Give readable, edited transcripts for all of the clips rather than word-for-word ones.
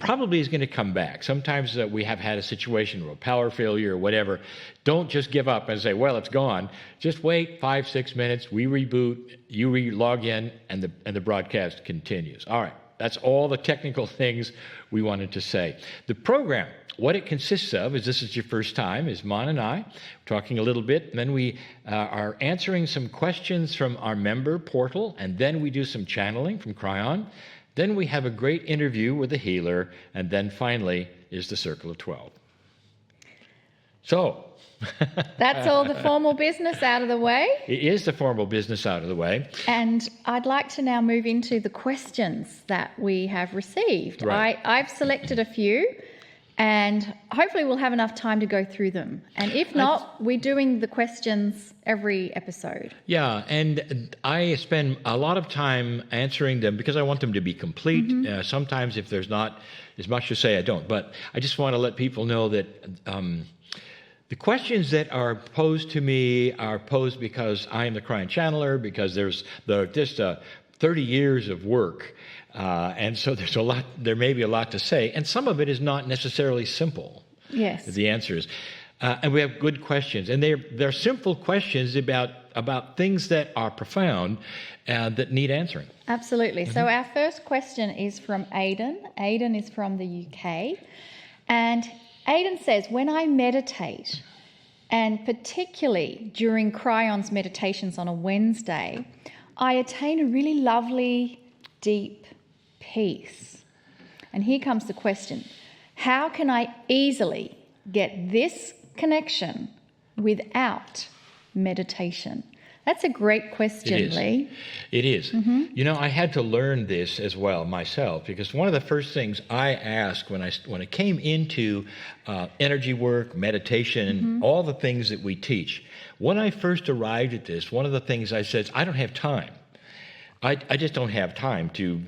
probably is going to come back. Sometimes we have had a situation or a power failure or whatever. Don't just give up and say, well, it's gone. Just wait 5-6 minutes. We reboot. You log in, and the broadcast continues. All right. That's all the technical things we wanted to say. The program, what it consists of, is this is your first time, is Mon and I talking a little bit, and then we are answering some questions from our member portal, and then we do some channeling from Kryon. Then we have a great interview with a healer, and then finally is the Circle of 12. So... That's all the formal business out of the way. It is the formal business out of the way. And I'd like to now move into the questions that we have received. Right. I've selected a few, and hopefully we'll have enough time to go through them. And if not, we're doing the questions every episode. Yeah, and I spend a lot of time answering them because I want them to be complete. Sometimes if there's not as much to say, I don't. But I just want to let people know that... the questions that are posed to me are posed because I am the Kryon channeler, because there's just 30 years of work, and so there may be a lot to say, and some of it is not necessarily simple. Yes. The answer is. And we have good questions, and they're simple questions about things that are profound that need answering. Absolutely. So our first question is from Aidan. Aidan is from the UK, and Aidan says, when I meditate, and particularly during Kryon's meditations on a Wednesday, I attain a really lovely, deep peace. And here comes the question. How can I easily get this connection without meditation? That's a great question, Lee. It is. You know, I had to learn this as well myself, because one of the first things I asked when I came into energy work, meditation, all the things that we teach, when I first arrived at this, one of the things I said is, I don't have time. I just don't have time to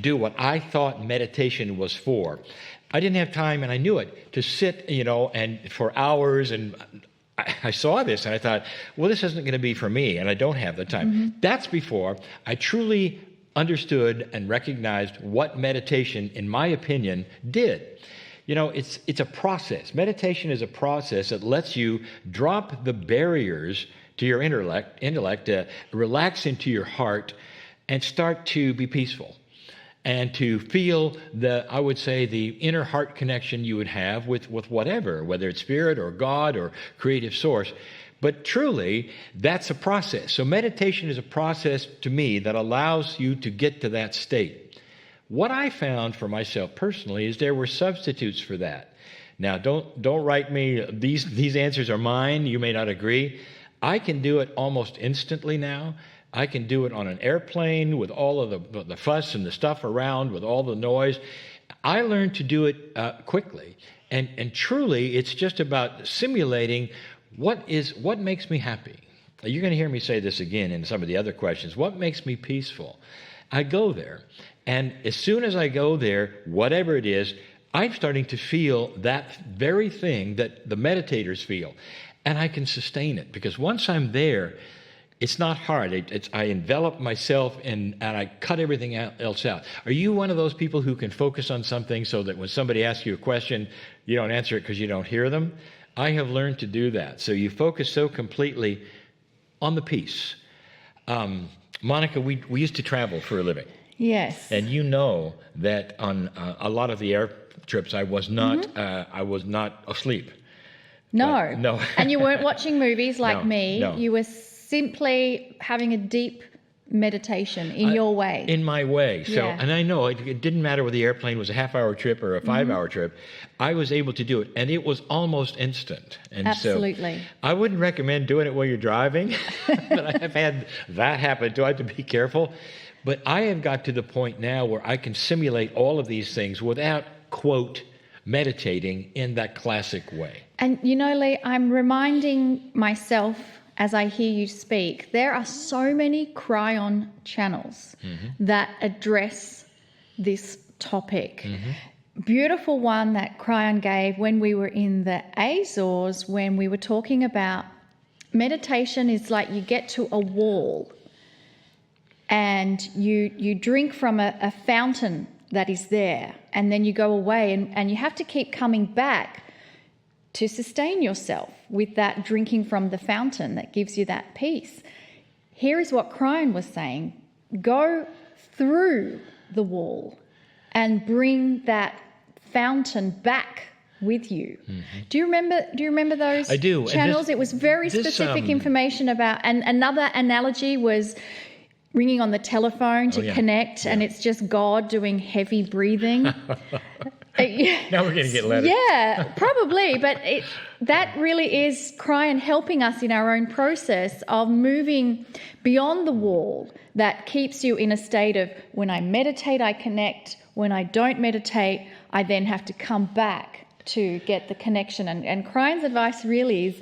do what I thought meditation was for. I didn't have time, and I knew it, to sit, and for hours, and I saw this and I thought, well, this isn't going to be for me, and I don't have the time. That's before I truly understood and recognized what meditation, in my opinion, did. It's a process. Meditation is a process that lets you drop the barriers to your intellect, relax into your heart, and start to be peaceful. And to feel I would say, the inner heart connection you would have with whatever, whether it's spirit or God or creative source. But truly, that's a process. So meditation is a process to me that allows you to get to that state. What I found for myself personally is there were substitutes for that. Now, don't write me, these answers are mine, you may not agree. I can do it almost instantly now. I can do it on an airplane with all of the fuss and the stuff around, with all the noise. I learned to do it quickly. And truly, it's just about simulating what makes me happy. Now, you're going to hear me say this again in some of the other questions. What makes me peaceful? I go there. And as soon as I go there, whatever it is, I'm starting to feel that very thing that the meditators feel. And I can sustain it, because once I'm there, it's not hard. I envelop myself and I cut everything else out. Are you one of those people who can focus on something so that when somebody asks you a question, you don't answer it because you don't hear them? I have learned to do that. So you focus so completely on the peace. Monica, we used to travel for a living. Yes. And you know that on a lot of the air trips, I was not asleep. No. No. And you weren't watching movies like me. No. You were simply having a deep meditation in your way. In my way. So, Yeah. and I know it didn't matter whether the airplane was a half-hour trip or a 5-hour trip. I was able to do it, and it was almost instant. And Absolutely. So I wouldn't recommend doing it while you're driving, but I have had that happen, so I have to be careful. But I have got to the point now where I can simulate all of these things without, quote, meditating in that classic way. And Lee, I'm reminding myself as I hear you speak, there are so many Kryon channels that address this topic. Beautiful one that Kryon gave when we were in the Azores, when we were talking about meditation is like you get to a wall and you drink from a fountain that is there. And then you go away and you have to keep coming back to sustain yourself with that drinking from the fountain that gives you that peace. Here is what Kryon was saying. Go through the wall and bring that fountain back with you. Mm-hmm. Do you remember those I do. channels? It was very specific information about, and another analogy was ringing on the telephone to connect, and it's just God doing heavy breathing. Now we're going to get letters. Yeah, probably. But that really is Kryon helping us in our own process of moving beyond the wall that keeps you in a state of, when I meditate, I connect. When I don't meditate, I then have to come back to get the connection. And Kryon's advice really is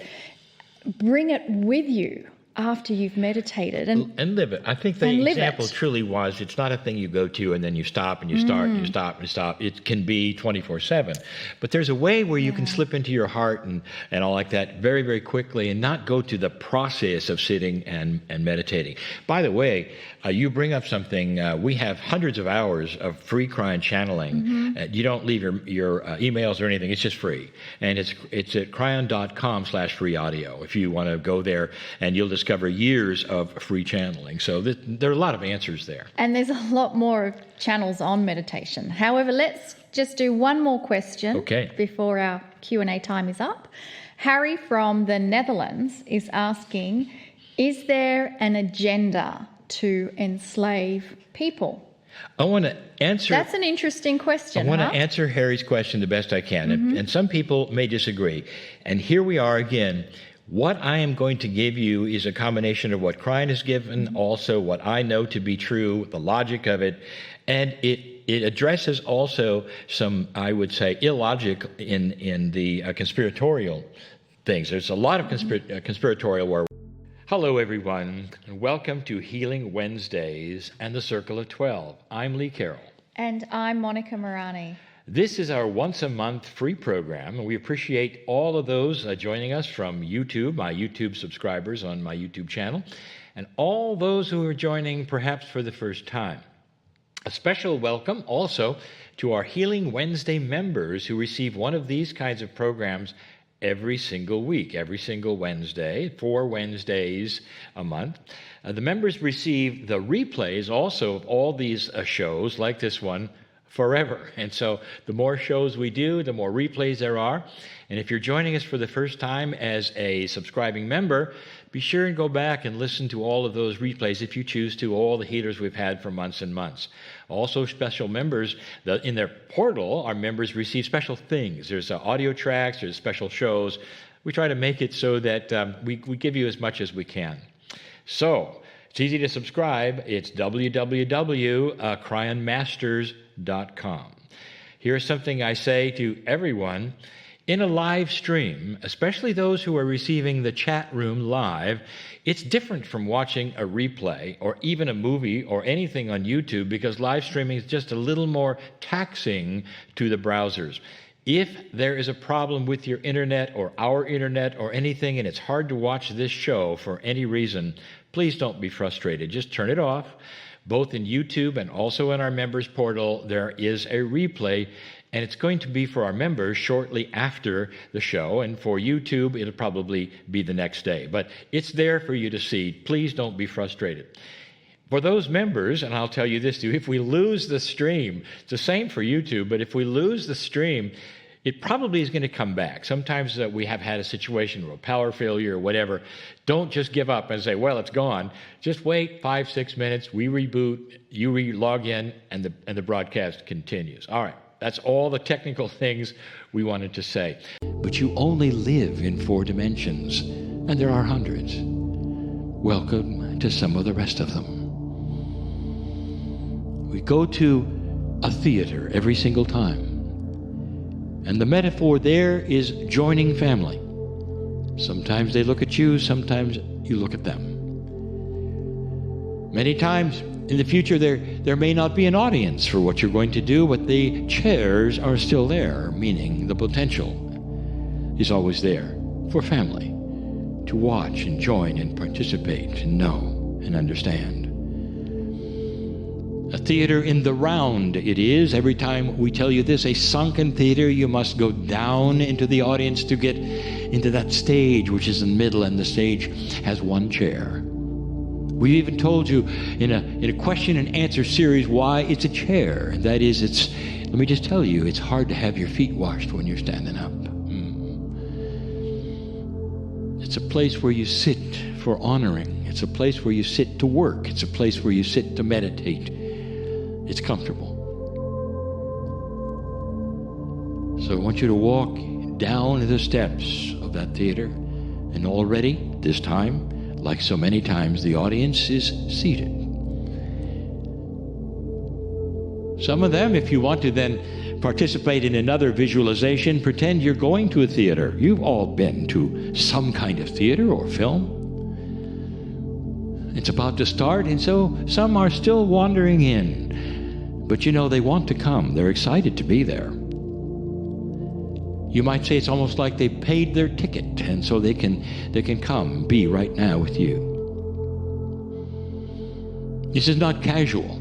bring it with you after you've meditated and live it. I think the example truly was, it's not a thing you go to and then you stop and you start and you stop and you stop. It can be 24/7. But there's a way where you can slip into your heart and all like that very, very quickly and not go to the process of sitting and meditating. By the way, you bring up something. We have hundreds of hours of free Kryon channeling. You don't leave your emails or anything. It's just free. And it's at kryon.com/free audio if you want to go there, and you'll discover years of free channeling. So there are a lot of answers there. And there's a lot more channels on meditation. However, let's just do one more question before our Q&A time is up. Harry from the Netherlands is asking, is there an agenda to enslave people? I want to answer... That's an interesting question. I want to answer Harry's question the best I can. And some people may disagree. And here we are again. What I am going to give you is a combination of what Kryon has given, also what I know to be true, the logic of it, and it addresses also some, I would say, illogic in the conspiratorial things. There's a lot of conspiratorial work. Hello, everyone, and welcome to Healing Wednesdays and the Circle of 12. I'm Lee Carroll. And I'm Monica Morani. This is our once-a-month free program, and we appreciate all of those joining us from YouTube, my YouTube subscribers on my YouTube channel, and all those who are joining perhaps for the first time. A special welcome also to our Healing Wednesday members who receive one of these kinds of programs every single week, every single Wednesday, 4 Wednesdays a month. The members receive the replays also of all these shows like this one forever. And so the more shows we do, the more replays there are. And if you're joining us for the first time as a subscribing member, be sure and go back and listen to all of those replays if you choose to, all the healers we've had for months and months. Also, special members, in their portal, our members receive special things. There's audio tracks, there's special shows. We try to make it so that we give you as much as we can. So, it's easy to subscribe. It's www.kryonmasters.com. Here's something I say to everyone. In a live stream, especially those who are receiving the chat room live, it's different from watching a replay or even a movie or anything on YouTube, because live streaming is just a little more taxing to the browsers. If there is a problem with your internet or our internet or anything and it's hard to watch this show for any reason, please don't be frustrated. Just turn it off. Both in YouTube and also in our members portal, there is a replay, and it's going to be for our members shortly after the show, and for YouTube, it'll probably be the next day. But it's there for you to see. Please don't be frustrated. For those members, and I'll tell you this too, if we lose the stream, it's the same for YouTube, but if we lose the stream, it probably is going to come back. Sometimes we have had a situation where a power failure or whatever. Don't just give up and say, well, it's gone. Just wait 5-6 minutes. We reboot, you log in, and the broadcast continues. All right. That's all the technical things we wanted to say. But you only live in 4 dimensions, and there are hundreds. Welcome to some of the rest of them. We go to a theater every single time. And the metaphor there is joining family. Sometimes they look at you, sometimes you look at them. Many times in the future there may not be an audience for what you're going to do, but the chairs are still there, meaning the potential is always there for family to watch and join and participate and know and understand. A theater in the round it is. Every time we tell you this, a sunken theater, you must go down into the audience to get into that stage, which is in the middle, and the stage has one chair. We've even told you in a question and answer series why it's a chair. And that is, let me just tell you, it's hard to have your feet washed when you're standing up. It's a place where you sit for honoring. It's a place where you sit to work. It's a place where you sit to meditate. It's comfortable. So I want you to walk down the steps of that theater, and already, this time, like so many times, the audience is seated. Some of them, if you want to then participate in another visualization, pretend you're going to a theater. You've all been to some kind of theater or film. It's about to start, and so some are still wandering in. But you know, they want to come. They're excited to be there. You might say it's almost like they paid their ticket, and so they can come and be right now with you. This is not casual.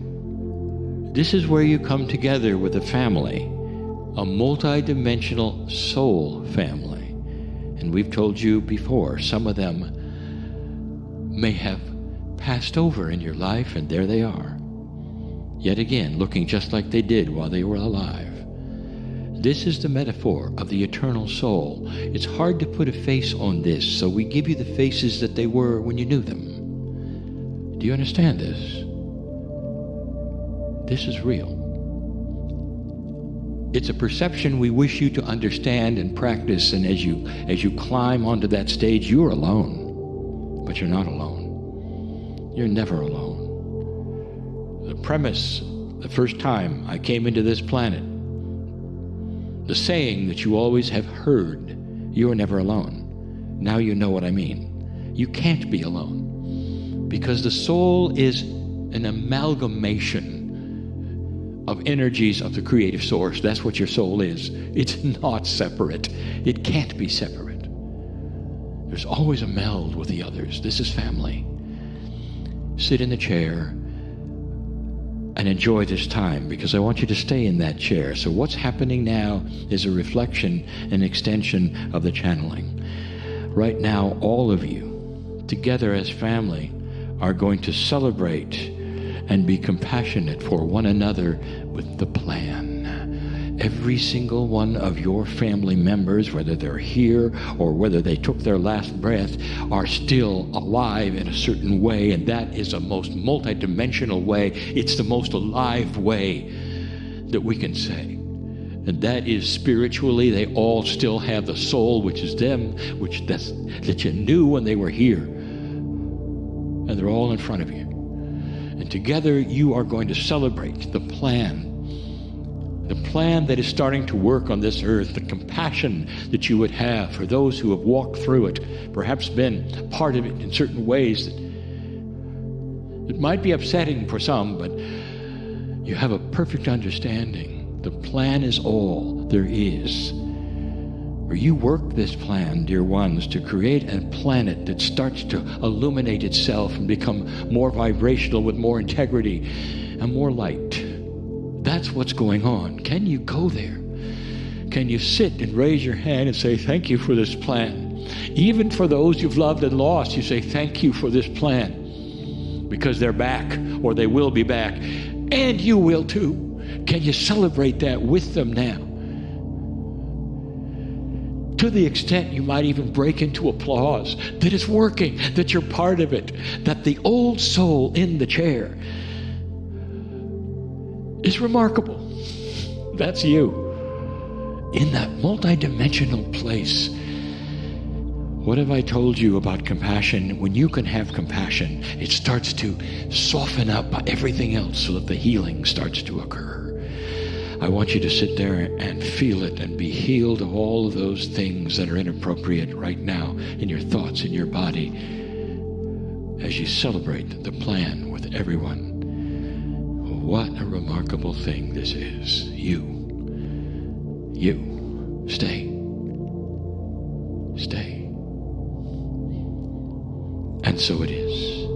This is where you come together with a family, a multidimensional soul family. And we've told you before, some of them may have passed over in your life, and there they are. Yet again, looking just like they did while they were alive. This is the metaphor of the eternal soul. It's hard to put a face on this, so we give you the faces that they were when you knew them. Do you understand this? This is real. It's a perception we wish you to understand and practice, and as you climb onto that stage, you're alone. But you're not alone. You're never alone. The premise, the first time I came into this planet, the saying that you always have heard, you are never alone. Now you know what I mean. You can't be alone, because the soul is an amalgamation of energies of the creative source. That's what your soul is. It's not separate. It can't be separate. There's always a meld with the others. This is family. Sit in the chair and enjoy this time, because I want you to stay in that chair. So what's happening now is a reflection and extension of the channeling. Right now, all of you, together as family, are going to celebrate and be compassionate for one another with the plan. Every single one of your family members, whether they're here or whether they took their last breath, are still alive in a certain way, and that is a most multidimensional way. It's the most alive way that we can say. And that is spiritually, they all still have the soul, which is them, that you knew when they were here. And they're all in front of you. And together you are going to celebrate the plan that is starting to work on this earth, the compassion that you would have for those who have walked through it, perhaps been part of it in certain ways that it might be upsetting for some, but you have a perfect understanding. The plan is all there is. Where you work this plan, dear ones, to create a planet that starts to illuminate itself and become more vibrational with more integrity and more light. That's what's going on. Can you go there? Can you sit and raise your hand and say, thank you for this plan? Even for those you've loved and lost, you say, thank you for this plan. Because they're back, or they will be back. And you will too. Can you celebrate that with them now? To the extent you might even break into applause that it's working, that you're part of it, that the old soul in the chair is remarkable. That's you. In that multidimensional place. What have I told you about compassion? When you can have compassion, it starts to soften up everything else so that the healing starts to occur. I want you to sit there and feel it and be healed of all of those things that are inappropriate right now in your thoughts, in your body, as you celebrate the plan with everyone. What a remarkable thing this is. You. Stay. Stay. And so it is.